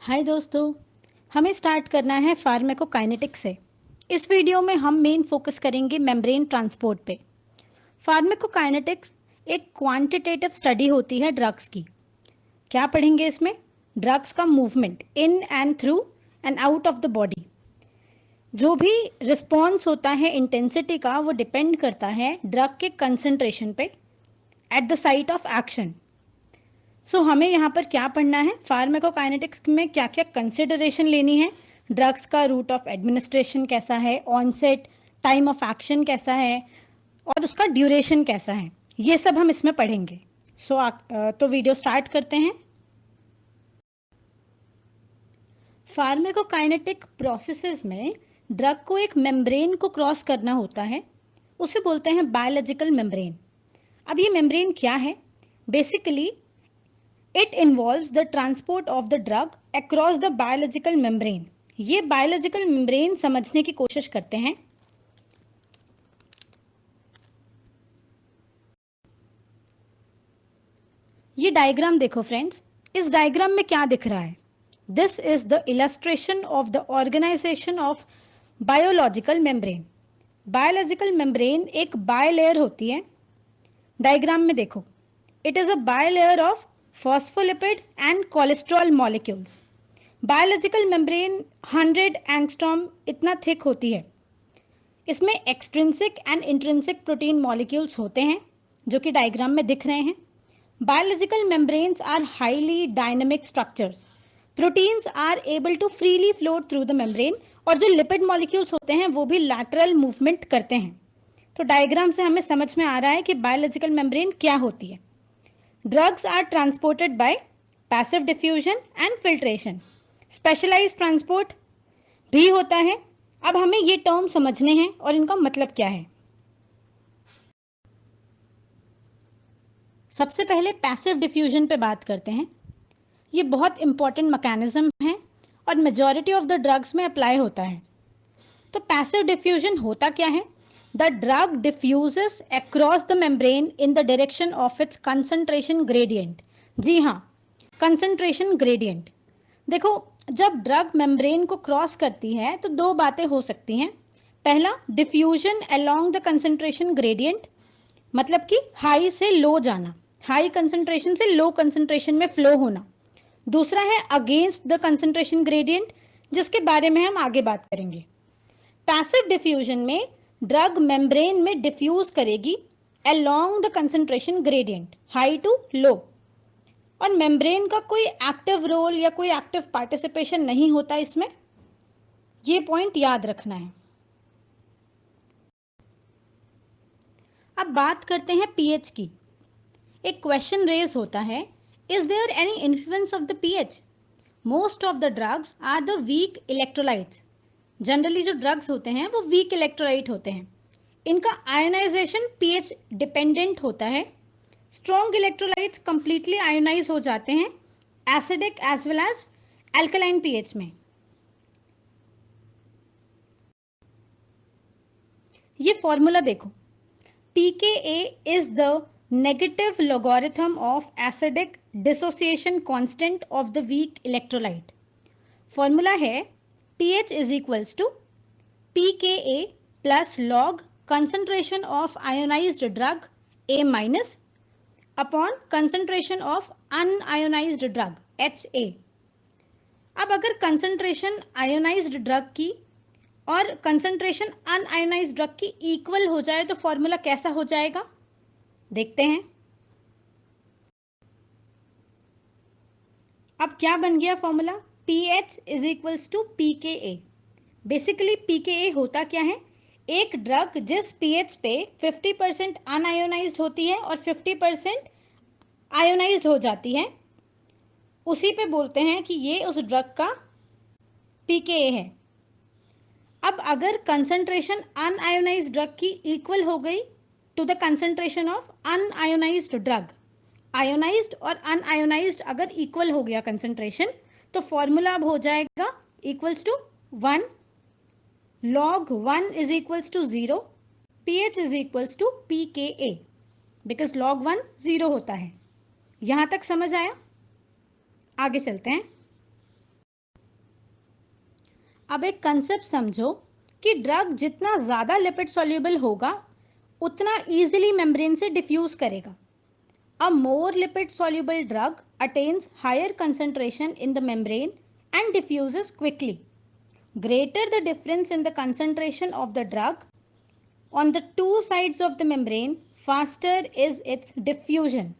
हाय दोस्तों, हमें स्टार्ट करना है फार्माकोकाइनेटिक्स से। इस वीडियो में हम मेन फोकस करेंगे मेम्ब्रेन ट्रांसपोर्ट पे। फार्माकोकाइनेटिक्स एक क्वांटिटेटिव स्टडी होती है ड्रग्स की। क्या पढ़ेंगे इसमें? ड्रग्स का movement in and through and out of the body. जो भी रिस्पॉन्स होता है इंटेंसिटी का, वो डिपेंड करता है ड्रग के कंसंट्रेशन पे at the site of action. हमें यहाँ पर क्या पढ़ना है, फार्माकोकाइनेटिक्स में क्या क्या कंसिडरेशन लेनी है। ड्रग्स का रूट ऑफ एडमिनिस्ट्रेशन कैसा है, ऑनसेट टाइम ऑफ एक्शन कैसा है और उसका ड्यूरेशन कैसा है, ये सब हम इसमें पढ़ेंगे। तो वीडियो स्टार्ट करते हैं। फार्माकोकाइनेटिक प्रोसेसेस में ड्रग को एक मेम्ब्रेन को क्रॉस करना होता है, उसे बोलते हैं बायोलॉजिकल मेम्ब्रेन। अब ये मेम्ब्रेन क्या है? Basically It involves the transport of the drug across the biological membrane. ये biological membrane समझने की कोशिश करते हैं। ये डायग्राम देखो फ्रेंड्स, इस डायग्राम में क्या दिख रहा है? This is the illustration of the organization of biological membrane. Biological membrane एक bilayer होती है। डायग्राम में देखो, it is a bilayer of phospholipid and cholesterol molecules. Biological membrane 100 angstrom इतना थिक होती है। इसमें extrinsic and intrinsic protein molecules होते हैं जो कि डायग्राम में दिख रहे हैं। Biological membranes are highly dynamic structures. Proteins are able to freely float through the membrane और जो लिपिड मॉलिक्यूल्स होते हैं वो भी लैटरल मूवमेंट करते हैं। तो डायग्राम से हमें समझ में आ रहा है कि बायोलॉजिकल मेम्ब्रेन क्या होती है। Drugs are transported by passive diffusion and filtration. Specialised transport भी होता है। अब हमें ये टर्म समझने हैं और इनका मतलब क्या है। सबसे पहले पैसिव डिफ्यूजन पे बात करते हैं। ये बहुत इंपॉर्टेंट मैकेनिज्म है और मेजॉरिटी ऑफ द ड्रग्स में अप्लाई होता है। तो पैसिव डिफ्यूजन होता क्या है? The drug diffuses across the membrane in the direction of its concentration gradient. जी हाँ, कंसंट्रेशन ग्रेडियंट। देखो, जब ड्रग मेम्ब्रेन को क्रॉस करती है तो दो बातें हो सकती हैं। पहला, diffusion along the concentration gradient, मतलब कि हाई से लो जाना, हाई कंसंट्रेशन से लो कंसंट्रेशन में फ्लो होना। दूसरा है अगेंस्ट द कंसंट्रेशन ग्रेडियंट, जिसके बारे में हम आगे बात करेंगे। पैसिव डिफ्यूजन में ड्रग मेम्ब्रेन में डिफ्यूज करेगी along the concentration gradient, high to low, और मेम्ब्रेन का कोई एक्टिव रोल या कोई एक्टिव पार्टिसिपेशन नहीं होता इसमें। ये पॉइंट याद रखना है। अब बात करते हैं पीएच की। एक क्वेश्चन रेज होता है, is there any influence of the pH? Most of the drugs are the weak electrolytes. Generally जो ड्रग्स होते हैं वो वीक इलेक्ट्रोलाइट होते हैं। इनका आयोनाइजेशन पीएच डिपेंडेंट होता है। स्ट्रॉन्ग इलेक्ट्रोलाइट्स कंप्लीटली आयोनाइज हो जाते हैं acidic as well as alkaline pH में। ये फॉर्मूला देखो, pKa is the negative logarithm of acidic dissociation constant of the weak electrolyte. Formula है pH is equals to pKa plus log concentration of ionized drug A minus upon concentration of unionized drug HA. अब अगर concentration ionised drug की और concentration unionised drug की equal हो जाए तो formula कैसा हो जाएगा, देखते हैं। अब क्या बन गया formula? pH is equals to pKa। Basically pKa होता क्या है? एक ड्रग जिस pH पे 50% अनआयोनाइज्ड होती है और 50% आयोनाइज्ड हो जाती है, उसी पे बोलते हैं कि ये उस ड्रग का pKa है। अब अगर कंसंट्रेशन अनआयोनाइज्ड ड्रग की इक्वल हो गई to the concentration of unionised drug, ionised और अनआयोनाइज्ड अगर इक्वल हो गया कंसंट्रेशन, तो फॉर्मूला अब हो जाएगा equals to 1 log 1 is equals to 0, pH is equals to pKa, because log 1 0 होता है। यहां तक समझ आया? आगे चलते हैं। अब एक कंसेप्ट समझो कि ड्रग जितना ज़्यादा लिपिड सॉल्युबल होगा उतना इजीली मेम्ब्रेन से डिफ्यूज करेगा. A more lipid soluble drug attains higher concentration in the membrane and diffuses quickly. Greater the difference in the concentration of the drug on the two sides of the membrane, faster is its diffusion.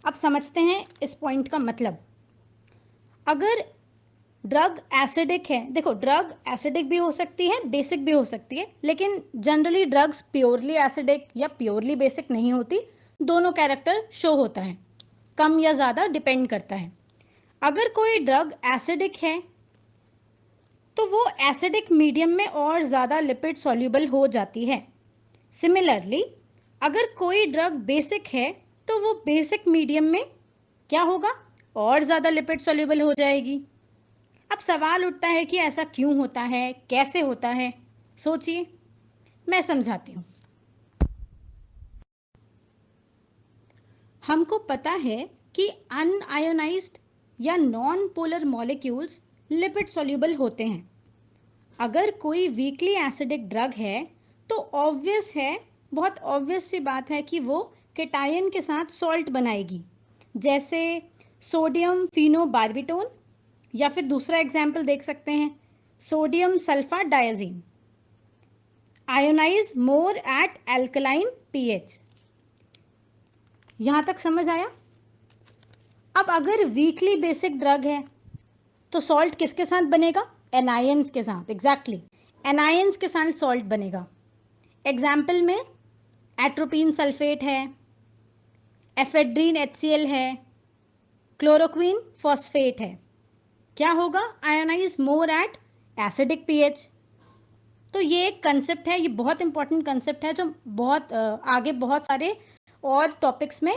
अब समझते हैं इस point का मतलब. अगर drug acidic है, देखो drug acidic भी हो सकती है, बेसिक भी हो सकती है, लेकिन जनरली ड्रग्स प्योरली एसिडिक या प्योरली बेसिक नहीं होती, दोनों कैरेक्टर शो होता है, कम या ज़्यादा डिपेंड करता है. अगर कोई ड्रग एसिडिक है तो वो एसिडिक मीडियम में और ज़्यादा लिपिड सॉल्युबल हो जाती है. सिमिलरली अगर कोई ड्रग बेसिक है तो वो बेसिक मीडियम में क्या होगा, और ज़्यादा लिपिड सॉल्युबल हो जाएगी. अब सवाल उठता है कि ऐसा क्यों होता है, कैसे होता है. सोचिए, मैं समझाती हूँ. हमको पता है कि अनआयोनाइज्ड या non polar molecules lipid soluble होते हैं. अगर कोई वीकली एसिडिक ड्रग है तो ऑब्वियस है, बहुत ऑब्वियस सी बात है कि वो केटायन के साथ सॉल्ट बनाएगी, जैसे सोडियम फिनोबार्बिटोन, या फिर दूसरा एग्जाम्पल देख सकते हैं sodium sulphadiazine. Ionise more at alkaline pH. यहां तक समझ आया. अब अगर वीकली बेसिक ड्रग है तो सॉल्ट किसके साथ बनेगा, एनायंस के साथ. एग्जैक्टली, एनायंस के साथ सॉल्ट बनेगा. एग्जाम्पल में एट्रोपिन सल्फेट है, एफेड्रीन HCl है, क्लोरोक्वीन फॉस्फेट है. क्या होगा, ionise more at acidic pH. तो ये एक कंसेप्ट है, ये बहुत इंपॉर्टेंट कंसेप्ट है जो बहुत आगे बहुत सारे और टॉपिक्स में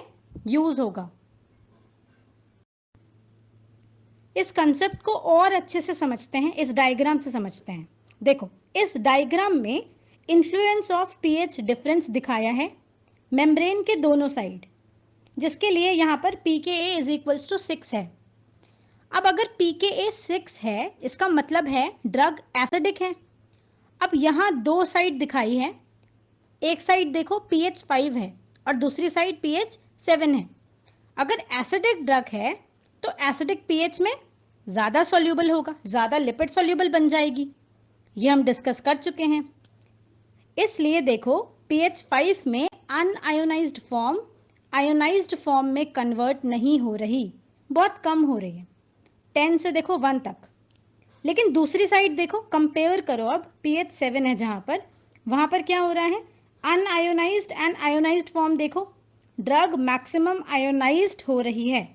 यूज होगा. इस कंसेप्ट को और अच्छे से समझते हैं, इस डायग्राम से समझते हैं. देखो, इस डायग्राम में इन्फ्लुएंस ऑफ पीएच डिफरेंस दिखाया है मेम्ब्रेन के दोनों साइड, जिसके लिए यहाँ पर pKa इज इक्वल्स टू 6 है. अब अगर pKa 6 है इसका मतलब है ड्रग एसिडिक है. अब यहाँ दो साइड दिखाई है, एक साइड देखो pH 5 है और दूसरी साइड pH 7 है. अगर एसिडिक ड्रग है तो एसिडिक pH में ज़्यादा सॉल्युबल होगा, ज़्यादा लिपिड सॉल्युबल बन जाएगी. ये हम डिस्कस कर चुके हैं. इसलिए देखो pH 5 में अनआयोनाइज्ड फॉर्म आयोनाइज्ड फॉर्म में कन्वर्ट नहीं हो रही, बहुत कम हो रही है, 10 से देखो 1 तक. लेकिन दूसरी साइड देखो, कंपेयर करो, अब pH 7 है जहाँ पर, वहाँ पर क्या हो रहा है, अनआयोनाइज्ड एंड आयोनाइज्ड फॉर्म देखो, ड्रग मैक्सिमम आयोनाइज्ड हो रही है,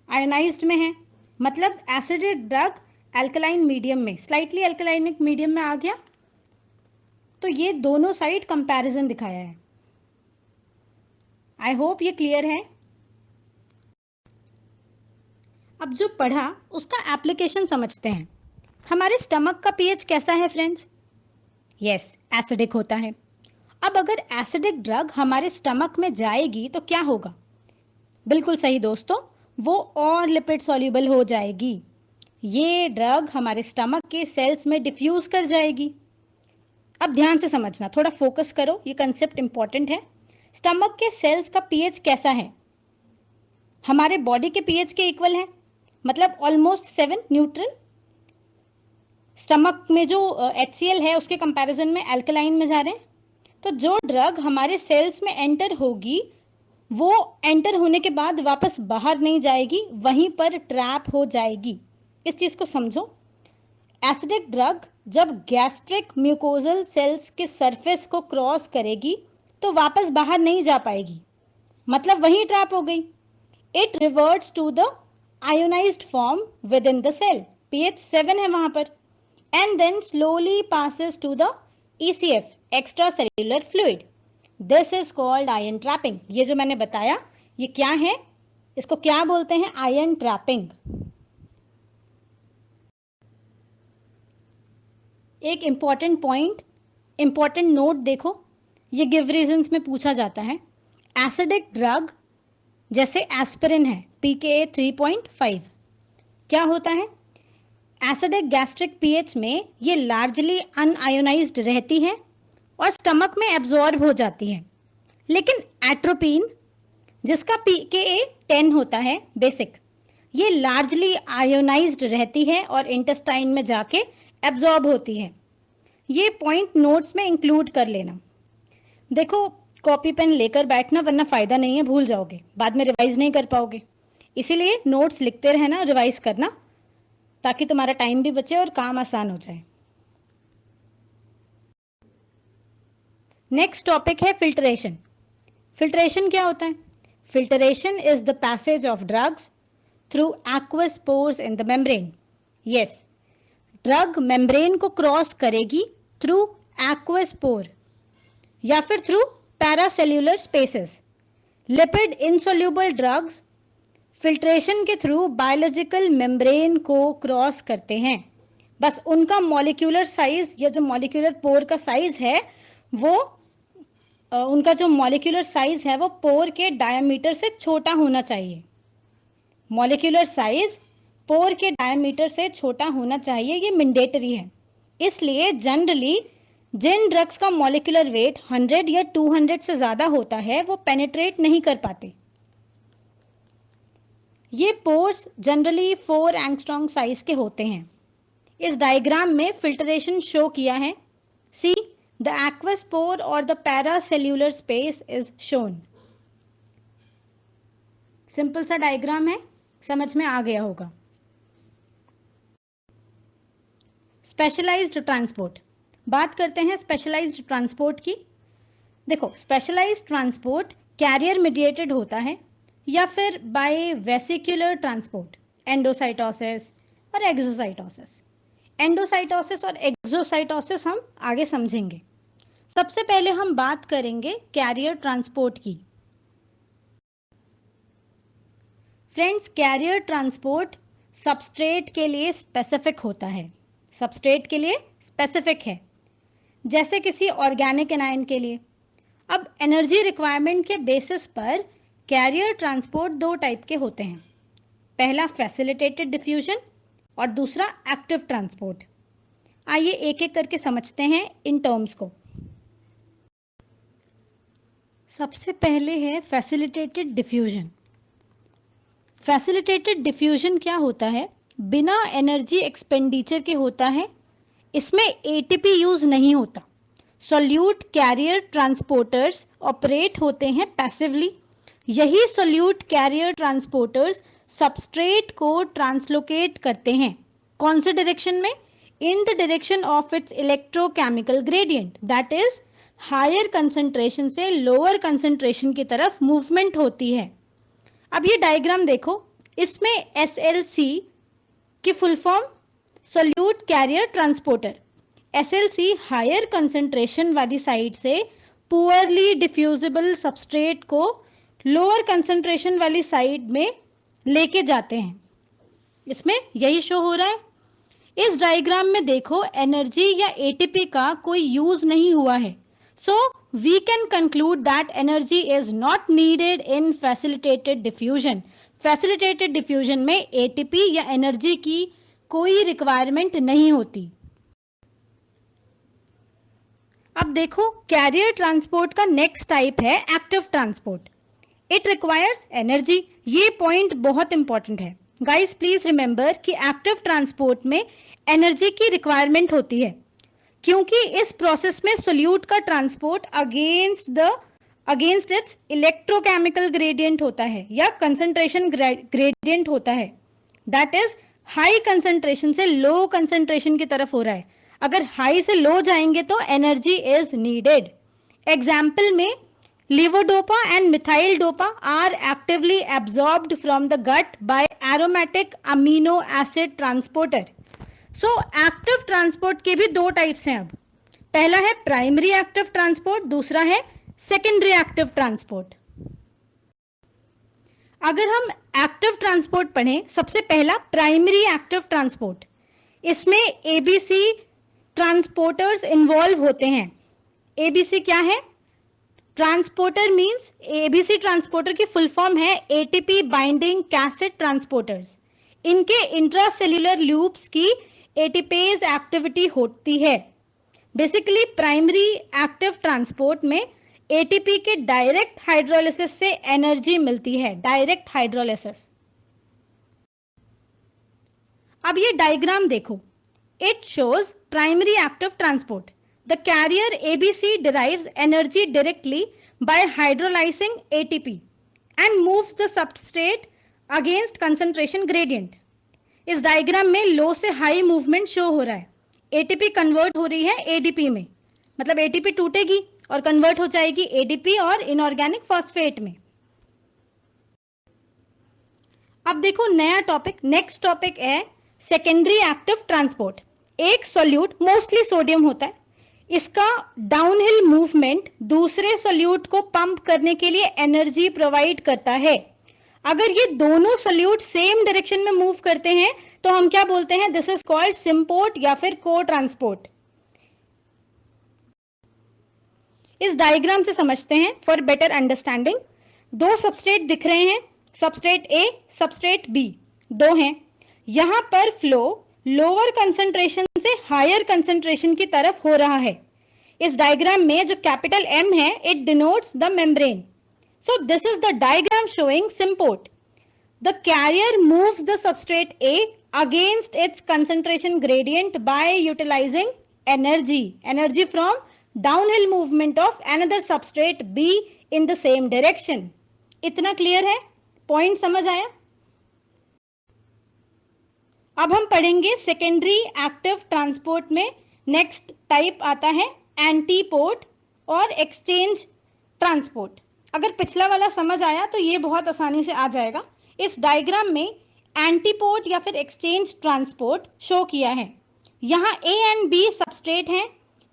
आयोनाइज्ड में है, मतलब एसिडिक ड्रग अल्कलाइन मीडियम में, स्लाइटली अल्कलाइनिक मीडियम में आ गया. तो ये दोनों साइड कंपैरिजन दिखाया है. आई होप ये क्लियर है. अब जो पढ़ा उसका एप्लीकेशन समझते हैं. हमारे स्टमक का पीएच कैसा है फ्रेंड्स, यस एसिडिक होता है. अब अगर एसिडिक ड्रग हमारे स्टमक में जाएगी तो क्या होगा, बिल्कुल सही दोस्तों, वो और लिपिड सॉल्युबल हो जाएगी. ये ड्रग हमारे स्टमक के सेल्स में डिफ्यूज कर जाएगी. अब ध्यान से समझना, थोड़ा फोकस करो, ये कंसेप्ट इंपॉर्टेंट है. स्टमक के सेल्स का पीएच कैसा है, हमारे बॉडी के पीएच के इक्वल है, मतलब ऑलमोस्ट 7 न्यूट्रल. स्टमक में जो HCl है उसके कंपैरिजन में अल्कलाइन में जा रहे हैं. तो जो ड्रग हमारे सेल्स में एंटर होगी वो एंटर होने के बाद वापस बाहर नहीं जाएगी, वहीं पर ट्रैप हो जाएगी. इस चीज को समझो. एसिडिक ड्रग जब गैस्ट्रिक म्यूकोजल सेल्स के सरफेस को क्रॉस करेगी तो वापस बाहर नहीं जा पाएगी, मतलब वहीं ट्रैप हो गई. It reverts to the ionised form within the cell, pH 7 है वहां पर, and then slowly passes to the ECF, extracellular fluid. This is called ion trapping. ये जो मैंने बताया ये क्या है, इसको क्या बोलते हैं, आयन ट्रैपिंग. एक इंपॉर्टेंट पॉइंट, इंपॉर्टेंट नोट देखो, ये गिव रीजंस में पूछा जाता है. एसिडिक ड्रग जैसे एस्पिरिन है pKa 3.5, क्या होता है, एसिडिक गैस्ट्रिक पीएच में ये लार्जली अनआयोनाइज्ड रहती हैं और स्टमक में एब्जॉर्ब हो जाती हैं। लेकिन एट्रोपिन जिसका pKa 10 होता है बेसिक, ये लार्जली आयोनाइज्ड रहती है और इंटेस्टाइन में जाके एब्जॉर्ब होती है। ये पॉइंट नोट्स में इंक्लूड कर लेना। देखो कॉपी पेन लेकर बैठना, वरना फायदा नहीं है, भूल जाओगे, बाद में रिवाइज नहीं कर पाओगे। इसीलिए नोट्स लिखते रहना, रिवाइज करना, ताकि तुम्हारा टाइम भी बचे और काम आसान हो जाए। नेक्स्ट टॉपिक है फिल्ट्रेशन। फिल्ट्रेशन क्या होता है? Filtration is the passage of drugs through aqueous pores in the membrane. Yes, drug membrane को क्रॉस करेगी थ्रू एक्वस पोर या फिर through paracellular spaces. Lipid insoluble drugs filtration के थ्रू बायोलॉजिकल मेम्ब्रेन को cross करते हैं। बस उनका मॉलिक्यूलर साइज या जो मॉलिक्यूलर पोर का साइज है वो उनका जो मॉलिक्यूलर साइज है वो पोर के डायमीटर से छोटा होना चाहिए। मॉलिक्यूलर साइज पोर के डायमीटर से छोटा होना चाहिए, ये मैंडेटरी है। इसलिए जनरली जिन ड्रग्स का मॉलिक्यूलर वेट 100 या 200 से ज्यादा होता है वो पेनिट्रेट नहीं कर पाते। ये पोर्स जनरली 4 एंगस्ट्रॉम साइज के होते हैं। इस डायग्राम में फिल्ट्रेशन शो किया है। सी द एक्वस पोर और the paracellular space is shown. Simple सा डायग्राम है, समझ में आ गया होगा। स्पेशलाइज्ड ट्रांसपोर्ट, बात करते हैं स्पेशलाइज्ड ट्रांसपोर्ट की। देखो, स्पेशलाइज्ड ट्रांसपोर्ट कैरियर मीडिएटेड होता है या फिर बाय वेसिकुलर ट्रांसपोर्ट, एंडोसाइटोसिस और एक्सोसाइटोसिस। एंडोसाइटोसिस और एक्सोसाइटोसिस हम आगे समझेंगे। सबसे पहले हम बात करेंगे कैरियर ट्रांसपोर्ट की। फ्रेंड्स, कैरियर ट्रांसपोर्ट सबस्ट्रेट के लिए स्पेसिफिक होता है। सबस्ट्रेट के लिए स्पेसिफिक है, जैसे किसी ऑर्गेनिक एनायन के लिए। अब एनर्जी रिक्वायरमेंट के बेसिस पर कैरियर ट्रांसपोर्ट 2 टाइप के होते हैं। पहला फैसिलिटेटेड डिफ्यूजन और दूसरा एक्टिव ट्रांसपोर्ट। आइए एक एक करके समझते हैं इन टर्म्स को। सबसे पहले है फैसिलिटेटेड डिफ्यूजन। फैसिलिटेटेड डिफ्यूजन क्या होता है? बिना एनर्जी एक्सपेंडिचर के होता है। इसमें एटीपी यूज नहीं होता। सोल्यूट कैरियर ट्रांसपोर्टर्स ऑपरेट होते हैं पैसिवली। यही सोल्यूट कैरियर ट्रांसपोर्टर्स सबस्ट्रेट को ट्रांसलोकेट करते हैं। कौन से डायरेक्शन में? In the direction of its electrochemical gradient, that is higher concentration से लोअर कंसंट्रेशन की तरफ मूवमेंट होती है। अब ये डायग्राम देखो, इसमें SLC की full form solute carrier transporter. SLC higher concentration वाली साइड से पुअरली डिफ्यूजिबल सबस्ट्रेट को लोअर कंसंट्रेशन वाली साइड में लेके जाते हैं। इसमें यही शो हो रहा है। इस डायग्राम में देखो, एनर्जी या ATP का कोई यूज नहीं हुआ है। So we can conclude that energy is not needed in facilitated diffusion. Facilitated diffusion में ATP या एनर्जी की कोई रिक्वायरमेंट नहीं होती। अब देखो, कैरियर ट्रांसपोर्ट का नेक्स्ट टाइप है active transport. It requires energy. ये पॉइंट बहुत इंपॉर्टेंट है गाइस, प्लीज रिमेंबर कि एक्टिव ट्रांसपोर्ट में एनर्जी की रिक्वायरमेंट होती है, क्योंकि इस प्रोसेस में सोल्यूट का transport against it's electrochemical gradient होता है या कंसंट्रेशन ग्रेडियंट होता है। दैट इज हाई कंसंट्रेशन से लो कंसंट्रेशन की तरफ हो रहा है। अगर हाई से लो जाएंगे तो एनर्जी इज नीडेड। एग्जाम्पल में levodopa and methyl dopa are actively absorbed from the gut by aromatic amino acid transporter. So active transport के भी 2 टाइप्स हैं। अब पहला है प्राइमरी एक्टिव ट्रांसपोर्ट, दूसरा है सेकेंडरी एक्टिव ट्रांसपोर्ट। अगर हम एक्टिव ट्रांसपोर्ट पढ़ें, सबसे पहला प्राइमरी एक्टिव ट्रांसपोर्ट। इसमें ABC ट्रांसपोर्टर्स इन्वॉल्व होते हैं। ABC क्या है? ट्रांसपोर्टर मींस ABC ट्रांसपोर्टर की फुल फॉर्म है ATP बाइंडिंग कैसेट ट्रांसपोर्टर्स। इनके इंट्रासेल्यूलर लूप्स की एटीपेज एक्टिविटी होती है। बेसिकली प्राइमरी एक्टिव ट्रांसपोर्ट में एटीपी के डायरेक्ट हाइड्रोलिसिस से एनर्जी मिलती है, डायरेक्ट हाइड्रोलिसिस। अब ये डायग्राम देखो, it shows primary active transport. The carrier ABC derives energy directly by hydrolyzing ATP and moves the substrate against concentration gradient। इस diagram में लो से हाई मूवमेंट शो हो रहा है। एटीपी कन्वर्ट हो रही है एडीपी में, मतलब एटीपी टूटेगी और कन्वर्ट हो जाएगी एडीपी और इनऑर्गेनिक फॉस्फेट में। अब देखो नया टॉपिक, नेक्स्ट टॉपिक है सेकेंडरी एक्टिव ट्रांसपोर्ट। एक सॉल्यूट, मोस्टली सोडियम होता है, इसका डाउनहिल मूवमेंट दूसरे सॉल्यूट को पंप करने के लिए एनर्जी प्रोवाइड करता है। अगर ये दोनों सॉल्यूट सेम डायरेक्शन में मूव करते हैं तो हम क्या बोलते हैं? दिस इज कॉल्ड सिंपोर्ट या फिर को ट्रांसपोर्ट। इस डायग्राम से समझते हैं फॉर बेटर अंडरस्टैंडिंग। दो सबस्ट्रेट दिख रहे हैं, सबस्ट्रेट ए, सबस्ट्रेट बी, दो हैं। यहां पर फ्लो लोअर कंसंट्रेशन से हायर कंसंट्रेशन की तरफ हो रहा है। इस डायग्राम में जो कैपिटल एम है, it denotes the membrane. So this is the diagram showing symport. The carrier moves the substrate A against its concentration gradient by utilising energy from downhill movement of another substrate B in the same direction. इतना clear है? Point समझ आया? अब हम पढ़ेंगे secondary active transport में next type आता है एंटीपोर्ट और एक्सचेंज ट्रांसपोर्ट। अगर पिछला वाला समझ आया तो ये बहुत आसानी से आ जाएगा। इस डायग्राम में एंटीपोर्ट या फिर एक्सचेंज ट्रांसपोर्ट शो किया है। यहाँ ए एंड बी सबस्ट्रेट हैं,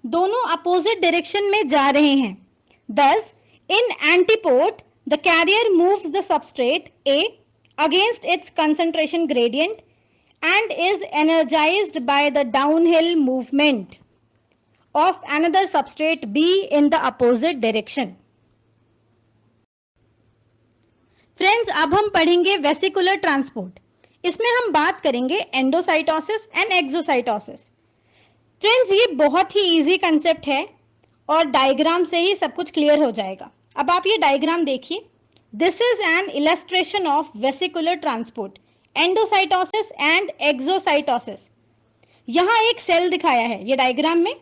दोनों अपोजिट डायरेक्शन में जा रहे हैं। Thus, in antiport, the carrier moves the substrate A against its concentration gradient and is energized by the downhill movement of another substrate B in the opposite direction. Friends, अब हम पढ़ेंगे vesicular transport. इसमें हम बात करेंगे endocytosis and exocytosis. Friends, ये बहुत ही easy concept है और डायग्राम से ही सब कुछ क्लियर हो जाएगा। अब आप ये डायग्राम देखिए। This is an illustration of vesicular transport, endocytosis and exocytosis. यहाँ एक सेल दिखाया है ये डायग्राम में।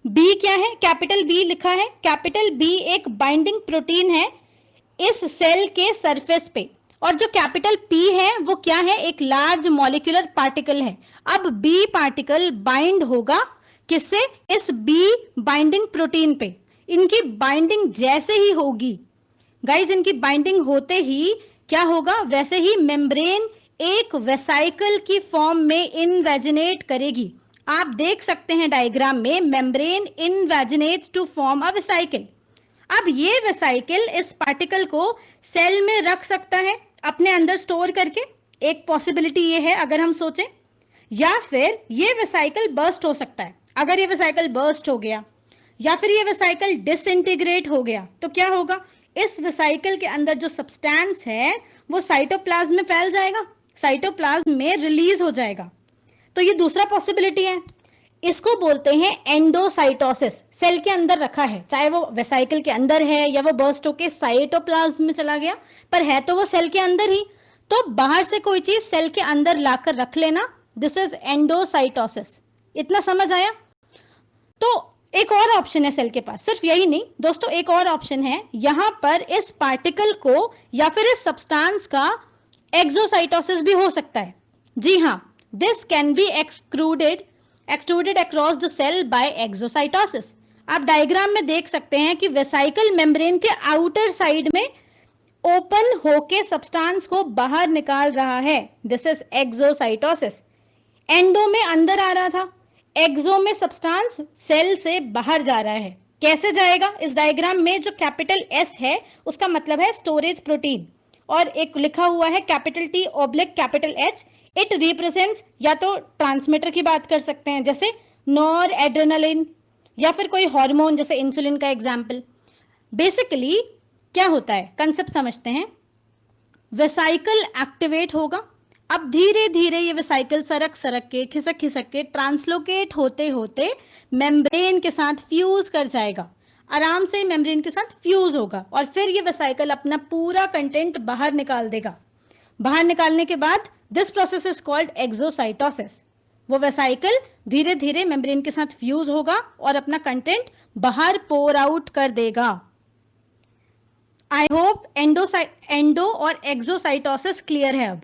बी क्या है? कैपिटल बी लिखा है। कैपिटल बी एक बाइंडिंग प्रोटीन है इस सेल के सरफेस पे, और जो कैपिटल पी है वो क्या है? एक लार्ज मॉलिक्यूलर पार्टिकल है। अब बी पार्टिकल बाइंड होगा किससे? इस बी बाइंडिंग प्रोटीन पे। इनकी बाइंडिंग जैसे ही होगी गाइज, इनकी बाइंडिंग होते ही क्या होगा? वैसे ही मेम्ब्रेन एक वेसाइकल की फॉर्म में इनवेजिनेट करेगी। आप देख सकते हैं डायग्राम में, membrane invaginates to form a vesicle. अब ये वेसाइकल इस पार्टिकल को सेल में रख सकता है अपने अंदर स्टोर करके, एक पॉसिबिलिटी ये है अगर हम सोचें, या फिर ये वेसाइकल बर्स्ट हो सकता है। अगर ये वेसाइकल बर्स्ट हो गया या फिर ये वेसाइकल डिसइंटीग्रेट हो गया तो क्या होगा? इस वेसाइकल के अंदर जो सब्सटेंस है वो साइटोप्लाज्म में फैल जाएगा, साइटोप्लाज्म में रिलीज हो जाएगा। तो ये दूसरा पॉसिबिलिटी है। इसको बोलते हैं एंडोसाइटोसिस। सेल के अंदर रखा है, चाहे वो वेसाइकल के अंदर है या वो बर्स्ट होके साइटोप्लाज्म में चला गया, पर है तो वो सेल के अंदर ही। तो बाहर से कोई चीज सेल के अंदर लाकर रख लेना, दिस इज एंडोसाइटोसिस। इतना समझ आया? तो एक और ऑप्शन है सेल के पास, सिर्फ यही नहीं दोस्तों, एक और ऑप्शन है। यहां पर इस पार्टिकल को या फिर इस सब्सटेंस का एक्सोसाइटोसिस भी हो सकता है। जी हाँ, this can be extruded across the cell by exocytosis. आप डायग्राम में देख सकते हैं कि वेसाइकल मेम्ब्रेन के आउटर साइड में ओपन होके सब्सटेंस को बाहर निकाल रहा है, दिस इज एक्सोसाइटोसिस। एंडो में अंदर आ रहा था, एक्सो में सब्सटेंस सेल से बाहर जा रहा है। कैसे जाएगा? इस डायग्राम में जो कैपिटल एस है उसका मतलब है स्टोरेज प्रोटीन, और एक लिखा हुआ है capital T oblique capital H. It represents, या तो ट्रांसमीटर की बात कर सकते हैं जैसे नॉर एड्रेनालिन, या फिर कोई हार्मोन जैसे इंसुलिन का एग्जाम्पल। बेसिकली क्या होता है, कंसेप्ट समझते हैं। वेसाइकल एक्टिवेट होगा, अब धीरे धीरे ये वेसिकल सरक सरक के, खिसक खिसक के, ट्रांसलोकेट होते होते मेम्ब्रेन के साथ फ्यूज कर जाएगा। आराम से मेम्ब्रेन के साथ फ्यूज होगा और फिर ये वेसिकल अपना पूरा कंटेंट बाहर निकाल देगा। बाहर निकालने के बाद this process is called exocytosis. वो वेसिकल धीरे धीरे मेम्ब्रेन के साथ फ्यूज होगा और अपना कंटेंट बाहर पोर आउट कर देगा। आई होप एंडो और एक्सोसाइटोसिस क्लियर है।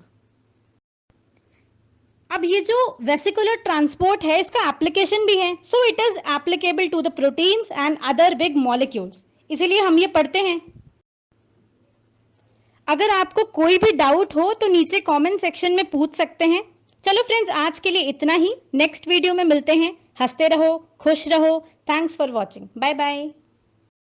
अब ये जो वेसिकुलर ट्रांसपोर्ट है इसका एप्लीकेशन भी है, so it is applicable to the proteins and other big molecules, इसीलिए हम ये पढ़ते हैं। अगर आपको कोई भी डाउट हो तो नीचे कमेंट सेक्शन में पूछ सकते हैं। चलो फ्रेंड्स, आज के लिए इतना ही। नेक्स्ट वीडियो में मिलते हैं। हंसते रहो, खुश रहो। Thanks for watching. Bye bye.